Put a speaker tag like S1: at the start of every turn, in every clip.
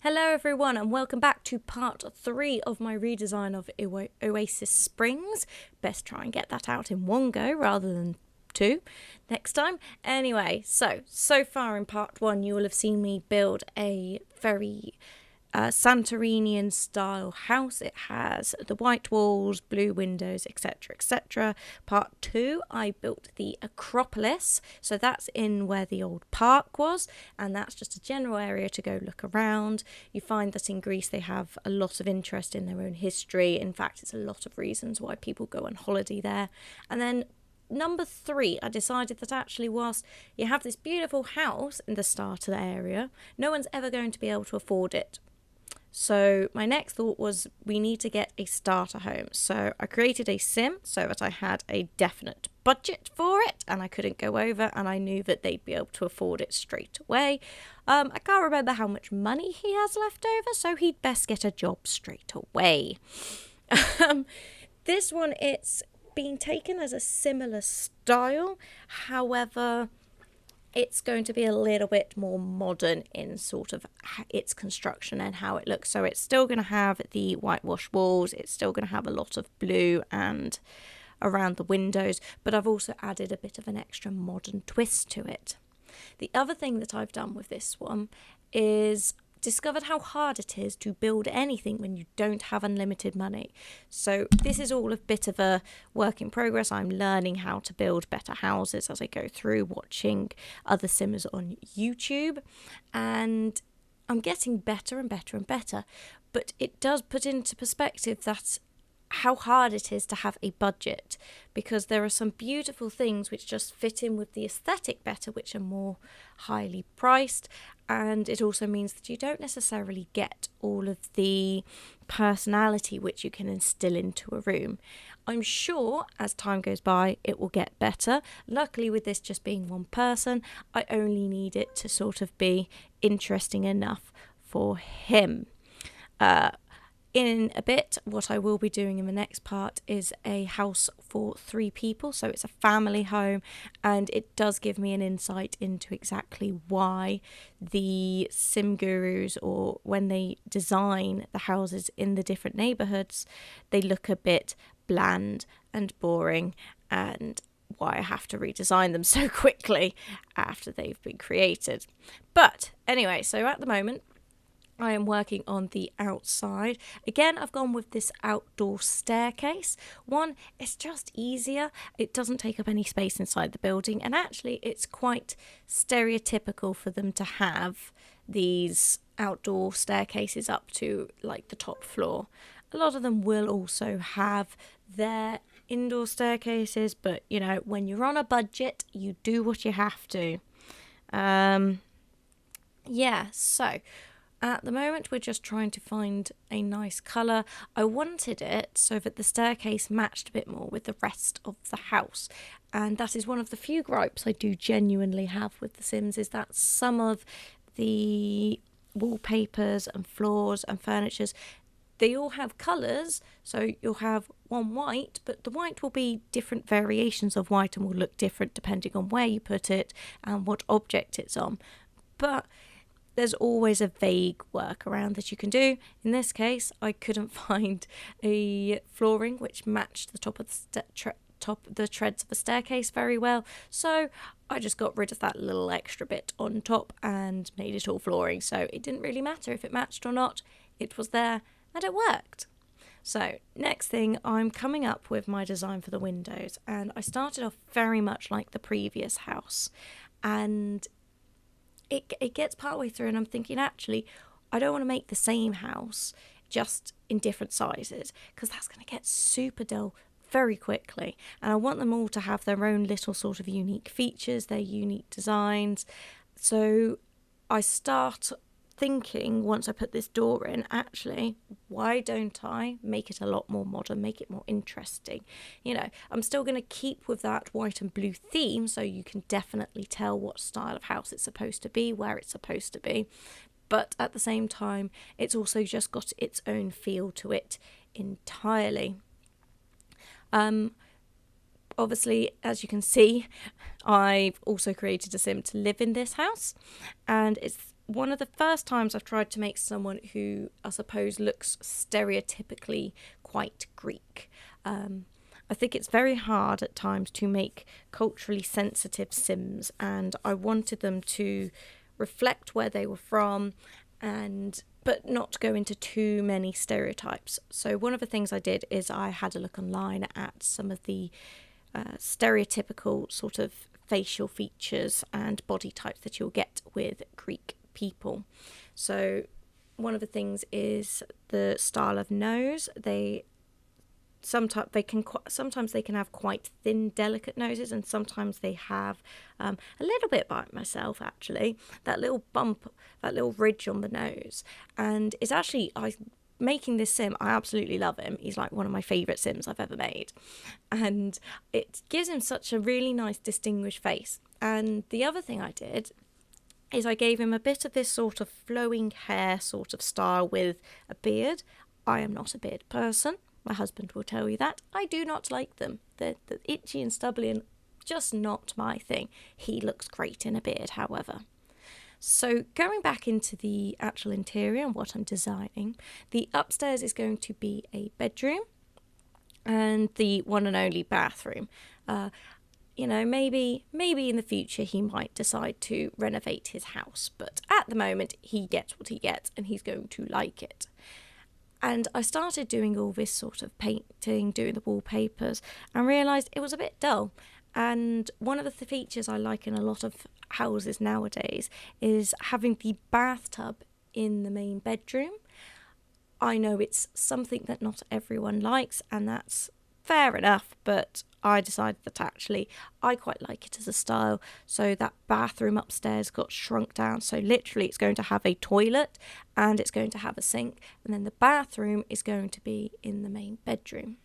S1: Hello everyone and welcome back to part 3 of my redesign of Oasis Springs. Best try and get that out in one go rather than two next time. Anyway, so far in part 1 you will have seen me build a very Santorinian style house. It has the white walls, blue windows, etc, etc. Part 2 I built the Acropolis, so that's in where the old park was, and that's just a general area to go look around. You find that in Greece they have a lot of interest in their own history. In fact, it's a lot of reasons why people go on holiday there. And then number 3, I decided that actually whilst you have this beautiful house in the starter area, no one's ever going to be able to afford it. So my next thought was we need to get a starter home. So I created a sim so that I had a definite budget for it and I couldn't go over, and I knew that they'd be able to afford it straight away. I can't remember how much money he has left over, so he'd best get a job straight away. This one, it's been taken as a similar style, however it's going to be a little bit more modern in sort of its construction and how it looks. So it's still going to have the whitewashed walls, it's still going to have a lot of blue and around the windows, but I've also added a bit of an extra modern twist to it. The other thing that I've done with this one is discovered how hard it is to build anything when you don't have unlimited money. So this is all a bit of a work in progress. I'm learning how to build better houses as I go through, watching other simmers on YouTube, and I'm getting better and better and better. But it does put into perspective that how hard it is to have a budget, because there are some beautiful things which just fit in with the aesthetic better, which are more highly priced, and it also means that you don't necessarily get all of the personality which you can instill into a room. I'm sure as time goes by it will get better. Luckily, with this just being one person, I only need it to sort of be interesting enough for him. In a bit, what I will be doing in the next part is a house for 3 people, so it's a family home, and it does give me an insight into exactly why the sim gurus, or when they design the houses in the different neighbourhoods, they look a bit bland and boring, and why I have to redesign them so quickly after they've been created. But anyway, so at the moment I am working on the outside. Again, I've gone with this outdoor staircase. One, it's just easier. It doesn't take up any space inside the building, and actually it's quite stereotypical for them to have these outdoor staircases up to like the top floor. A lot of them will also have their indoor staircases, but you know, when you're on a budget, you do what you have to. So at the moment, we're just trying to find a nice colour. I wanted it so that the staircase matched a bit more with the rest of the house. And that is one of the few gripes I do genuinely have with The Sims, is that some of the wallpapers and floors and furnitures, they all have colours. So you'll have one white, but the white will be different variations of white and will look different depending on where you put it and what object it's on. But there's always a vague workaround that you can do. In this case, I couldn't find a flooring which matched the top of the treads of the staircase very well, so I just got rid of that little extra bit on top and made it all flooring. So it didn't really matter if it matched or not, it was there and it worked. So next thing, I'm coming up with my design for the windows, and I started off very much like the previous house, and it gets partway through and I'm thinking, actually, I don't want to make the same house just in different sizes, because that's going to get super dull very quickly, and I want them all to have their own little sort of unique features, their unique designs. So I start thinking, once I put this door in, actually, why don't I make it a lot more modern, make it more interesting? You know, I'm still going to keep with that white and blue theme, so you can definitely tell what style of house it's supposed to be, where it's supposed to be, but at the same time it's also just got its own feel to it entirely. Obviously, as you can see, I've also created a sim to live in this house, and it's one of the first times I've tried to make someone who I suppose looks stereotypically quite Greek. I think it's very hard at times to make culturally sensitive Sims, and I wanted them to reflect where they were from, but not go into too many stereotypes. So one of the things I did is I had a look online at some of the stereotypical sort of facial features and body types that you'll get with Greek people. So one of the things is the style of nose. Sometimes they can have quite thin, delicate noses, and sometimes they have a little bit like myself, actually, that little bump, that little ridge on the nose. And it's actually, making this sim, I absolutely love him. He's like one of my favourite sims I've ever made, and it gives him such a really nice, distinguished face. And the other thing I did is I gave him a bit of this sort of flowing hair sort of style with a beard. I am not a beard person. My husband will tell you that. I do not like them. They're itchy and stubbly and just not my thing. He looks great in a beard, however. So going back into the actual interior and what I'm designing, the upstairs is going to be a bedroom and the one and only bathroom. Maybe in the future he might decide to renovate his house, but at the moment he gets what he gets and he's going to like it. And I started doing all this sort of painting, doing the wallpapers, and realised it was a bit dull. And one of the features I like in a lot of houses nowadays is having the bathtub in the main bedroom. I know it's something that not everyone likes, and that's fair enough, but I decided that actually I quite like it as a style. So that bathroom upstairs got shrunk down, so literally it's going to have a toilet and it's going to have a sink, and then the bathroom is going to be in the main bedroom.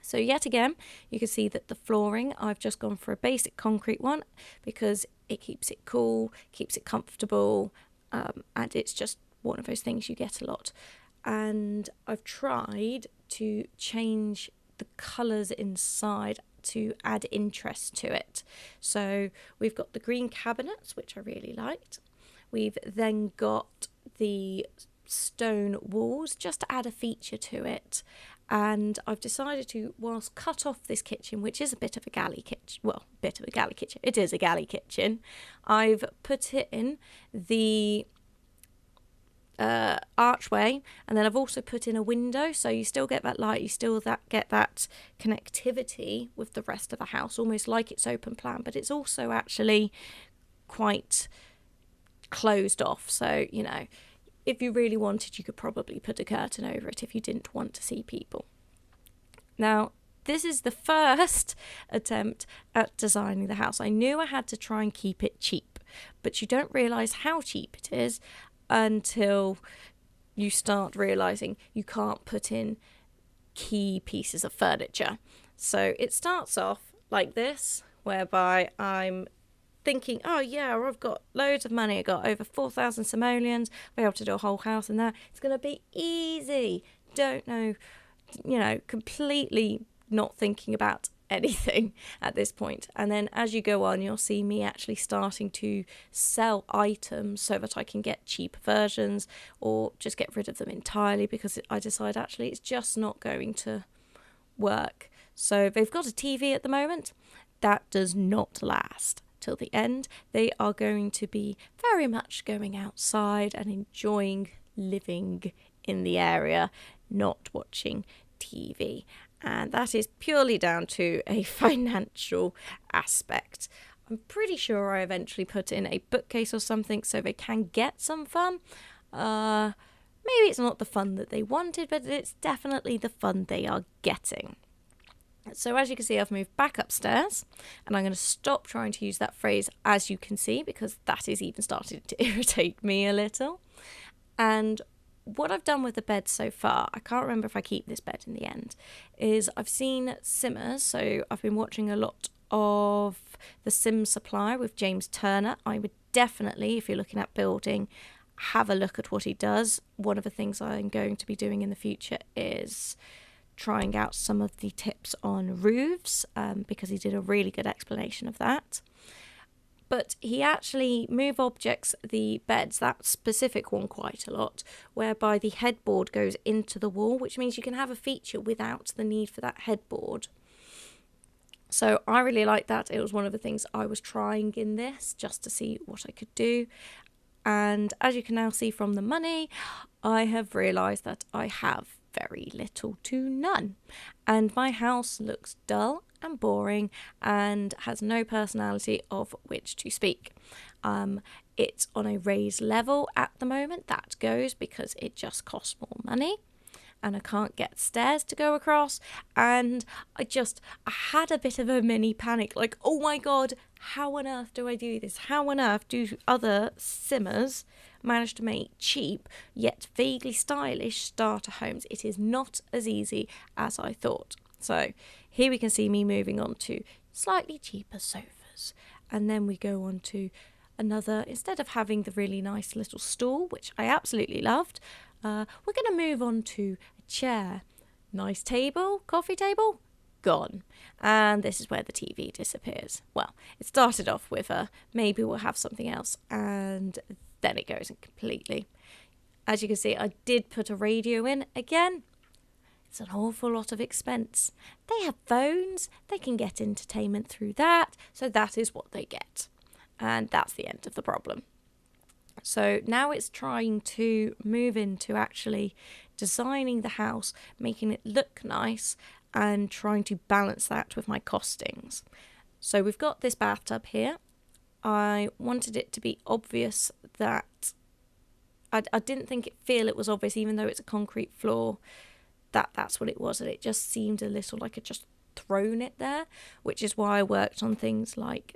S1: So yet again, you can see that the flooring, I've just gone for a basic concrete one because it keeps it cool, keeps it comfortable, and it's just one of those things you get a lot. And I've tried to change the colours inside to add interest to it. So we've got the green cabinets, which I really liked. We've then got the stone walls just to add a feature to it. And I've decided to, whilst cut off this kitchen, which is a bit of a galley kitchen, it is a galley kitchen, I've put it in the archway, and then I've also put in a window, so you still get that light, you still get that connectivity with the rest of the house, almost like it's open plan, but it's also actually quite closed off. So, if you really wanted, you could probably put a curtain over it if you didn't want to see people. Now, this is the first attempt at designing the house. I knew I had to try and keep it cheap, but you don't realise how cheap it is until you start realising you can't put in key pieces of furniture. So it starts off like this, whereby I'm thinking, oh yeah, I've got loads of money, I've got over 4,000 simoleons, I'll be able to do a whole house in there, it's going to be easy. Don't know, completely not thinking about anything at this point. And then as you go on, you'll see me actually starting to sell items so that I can get cheaper versions or just get rid of them entirely, because I decide actually it's just not going to work. So they've got a TV at the moment. That does not last till the end. They are going to be very much going outside and enjoying living in the area, not watching TV. And that is purely down to a financial aspect. I'm pretty sure I eventually put in a bookcase or something so they can get some fun. Maybe it's not the fun that they wanted, but it's definitely the fun they are getting. So as you can see, I've moved back upstairs, and I'm going to stop trying to use that phrase "as you can see" because that is even starting to irritate me a little. And what I've done with the bed so far, I can't remember if I keep this bed in the end, is I've seen Simmers, so I've been watching a lot of The Sim Supply with James Turner. I would definitely, if you're looking at building, have a look at what he does. One of the things I'm going to be doing in the future is trying out some of the tips on roofs, because he did a really good explanation of that. But he actually move objects, the beds, that specific one, quite a lot, whereby the headboard goes into the wall, which means you can have a feature without the need for that headboard. So I really like that. It was one of the things I was trying in this, just to see what I could do. And as you can now see from the money, I have realised that I have very little to none. And my house looks dull and boring and has no personality of which to speak. It's on a raised level at the moment. That goes because it just costs more money. And I can't get stairs to go across, and I had a bit of a mini panic, like, oh my god, how on earth do I do this? How on earth do other simmers manage to make cheap yet vaguely stylish starter homes? It is not as easy as I thought. So here we can see me moving on to slightly cheaper sofas, and then we go on to another, instead of having the really nice little stool, which I absolutely loved, we're going to move on to a chair. Nice table, coffee table, gone. And this is where the TV disappears. Well, it started off with maybe we'll have something else, and then it goes completely. As you can see, I did put a radio in again. It's an awful lot of expense. They have phones, they can get entertainment through that, so that is what they get. And that's the end of the problem. So now it's trying to move into actually designing the house, making it look nice, and trying to balance that with my costings. So we've got this bathtub here. I wanted it to be obvious that I didn't feel it was obvious, even though it's a concrete floor, that's what it was, and it just seemed a little like I'd just thrown it there, which is why I worked on things like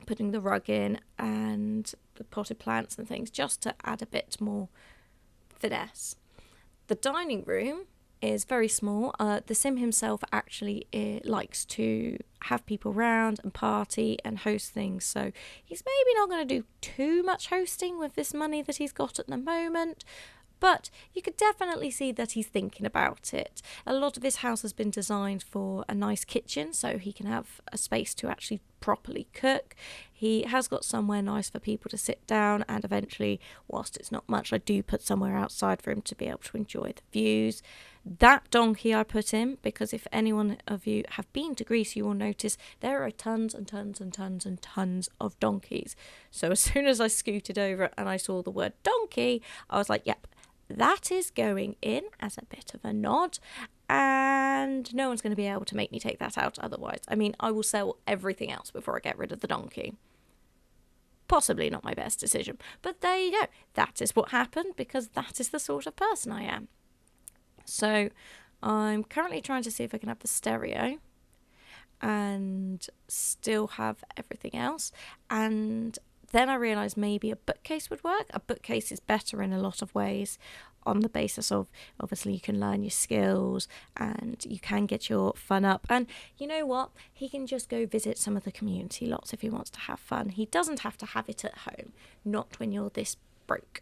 S1: putting the rug in and the potted plants and things, just to add a bit more finesse. The dining room is very small. The sim himself actually likes to have people round and party and host things, so he's maybe not going to do too much hosting with this money that he's got at the moment. But you could definitely see that he's thinking about it. A lot of his house has been designed for a nice kitchen, so he can have a space to actually properly cook. He has got somewhere nice for people to sit down, and eventually, whilst it's not much, I do put somewhere outside for him to be able to enjoy the views. That donkey I put in, because if anyone of you have been to Greece, you will notice there are tons and tons and tons and tons of donkeys. So as soon as I scooted over and I saw the word donkey, I was like, yep, that is going in as a bit of a nod, and no one's going to be able to make me take that out otherwise. I mean, I will sell everything else before I get rid of the donkey. Possibly not my best decision, but there you go. That is what happened, because that is the sort of person I am. So I'm currently trying to see if I can have the stereo and still have everything else, and then I realised maybe a bookcase would work. A bookcase is better in a lot of ways, on the basis of, obviously, you can learn your skills and you can get your fun up. And you know what? He can just go visit some of the community lots if he wants to have fun. He doesn't have to have it at home, not when you're this broke.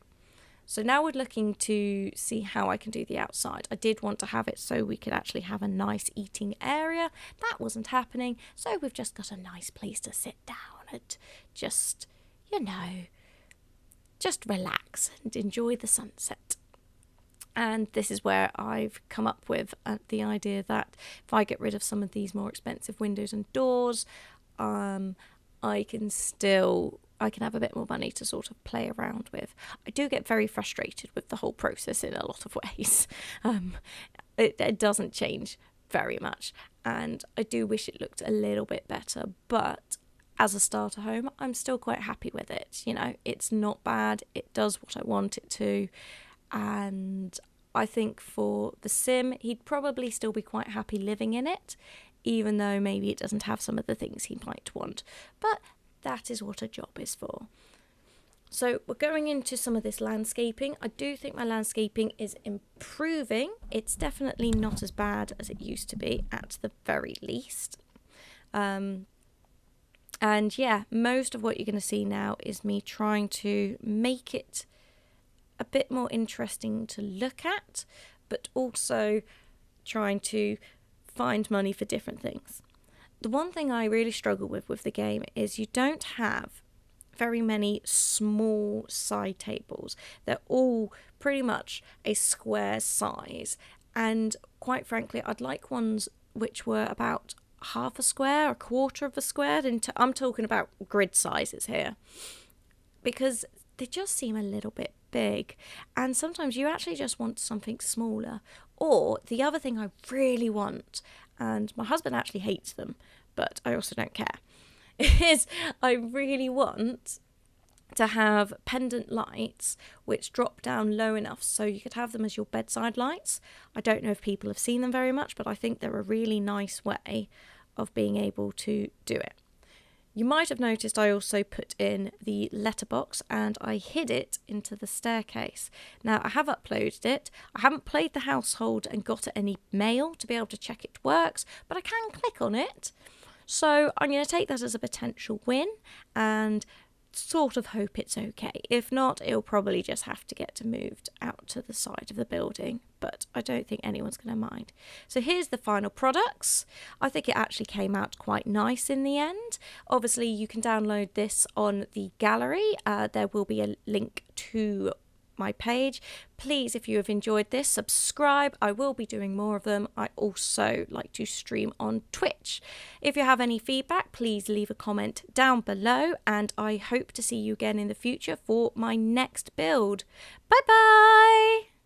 S1: So now we're looking to see how I can do the outside. I did want to have it so we could actually have a nice eating area. That wasn't happening, so we've just got a nice place to sit down and just relax and enjoy the sunset. And this is where I've come up with the idea that if I get rid of some of these more expensive windows and doors, I can have a bit more money to sort of play around with. I do get very frustrated with the whole process in a lot of ways. It doesn't change very much, and I do wish it looked a little bit better, but as a starter home, I'm still quite happy with it. It's not bad. It does what I want it to. And I think for the sim, he'd probably still be quite happy living in it, even though maybe it doesn't have some of the things he might want. But that is what a job is for. So we're going into some of this landscaping. I do think my landscaping is improving. It's definitely not as bad as it used to be, at the very least. And yeah, most of what you're going to see now is me trying to make it a bit more interesting to look at, but also trying to find money for different things. the one thing I really struggle with the game is you don't have very many small side tables. They're all pretty much a square size, and quite frankly I'd like ones which were about half a square, a quarter of a square. I'm talking about grid sizes here, because they just seem a little bit big, and sometimes you actually just want something smaller. Or the other thing I really want, and my husband actually hates them, but I also don't care, is I really want to have pendant lights which drop down low enough so you could have them as your bedside lights. I don't know if people have seen them very much, but I think they're a really nice way of being able to do it. You might have noticed I also put in the letterbox and I hid it into the staircase. Now, I have uploaded it. I haven't played the household and got any mail to be able to check it works, but I can click on it. So I'm going to take that as a potential win and sort of hope it's okay. If not, it'll probably just have to get moved out to the side of the building, but I don't think anyone's going to mind. So here's the final products. I think it actually came out quite nice in the end. Obviously you can download this on the gallery. There will be a link to my page. Please, if you have enjoyed this, subscribe. I will be doing more of them. I also like to stream on Twitch. If you have any feedback, please leave a comment down below, and I hope to see you again in the future for my next build. Bye bye.